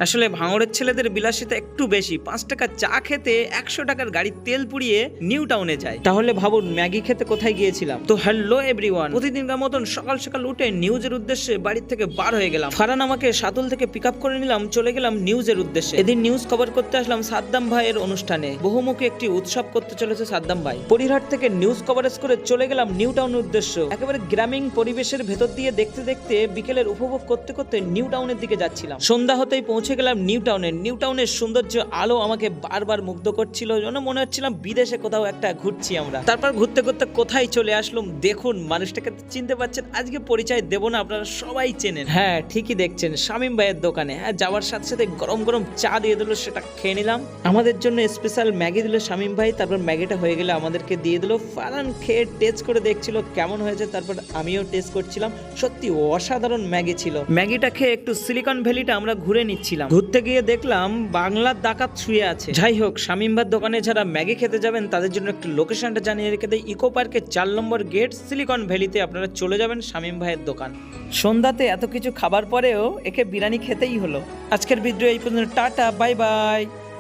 আসলে ভাঙড়ের ছেলেদের বিলাসিতা একটু বেশি। 5 টাকা চা খেতে 100 টাকার গাড়ির তেল পুড়িয়ে নিউ টাউনে যায়। তাহলে ভাবুন ম্যাগি খেতে কোথায় গিয়েছিলাম। তো হ্যালো এভরিওয়ান, প্রতিদিনকার মতন সকাল সকাল উঠে নিউজের উদ্দেশ্যে বাড়ির থেকে বার হয়ে গেলাম। ফারহান আমাকে সাতুল থেকে পিক আপ করে নিলাম, চলে গেলাম নিউজের উদ্দেশ্যে। এদিন নিউজ কভার করতে আসলাম সাদ্দাম ভাইয়ের অনুষ্ঠানে। বহুমুখী একটি উৎসব করতে চলেছে সাদ্দাম ভাই। পরিহাট থেকে নিউজ কভারেজ করে চলে গেলাম নিউ টাউনের উদ্দেশ্য। একেবারে গ্রামীণ পরিবেশের ভেতর দিয়ে দেখতে দেখতে বিকেলের উপভোগ করতে করতে নিউ টাউনের দিকে যাচ্ছিলাম। সন্ধ্যা হতেই পৌঁছে গেলাম নিউ টাউনে। নিউ টাউনের সৌন্দর্য আলো আমাকে বারবার মুগ্ধ করছিল, যেন মনে হচ্ছিলাম বিদেশে কোথাও একটা ঘুরছি আমরা। তারপর ঘুরতে ঘুরতে কোথায় চলে আসলাম দেখুন, মানুষটাকে চিনতে পারছেন। আজকে পরিচয় দেব না, আপনারা সবাই চেনেন। হ্যাঁ ঠিকই দেখছেন, শামীম ভাইয়ের দোকানে। হ্যাঁ, যাওয়ার সাথে সাথে গরম গরম চা দিয়ে দিল, সেটা খেয়ে নিলাম। আমাদের জন্য স্পেশাল ম্যাগি দিল শামীম ভাই। তারপর ম্যাগিটা হয়ে গেলে আমাদেরকে দিয়ে দিল। ফারহান খেয়ে টেস্ট করে দেখছিল কেমন হয়েছে, তারপর আমিও টেস্ট করছিলাম। সত্যি অসাধারণ ম্যাগি ছিল। ম্যাগিটা খেয়ে একটু সিলিকন ভ্যালিটা আমরা ঘুরে নিচ্ছিলাম। ঘুরতে গিয়ে দেখলাম বাংলার ডাকাত শুয়ে আছে। যাই হোক, শামীম ভাইয়ের দোকানে যারা ম্যাগি খেতে যাবেন তাদের জন্য একটু লোকেশনটা জানিয়ে রেখে দেয়। ইকো পার্কের 4 নম্বর গেট, সিলিকন ভ্যালিতে আপনারা চলে যাবেন শামীম ভাইয়ের দোকান। সন্ধ্যাতে এত কিছু খাবার পরেও একে বিরিয়ানি খেতেই হলো। আজকের ভিডিও এই পর্যন্ত। Tata, bye bye.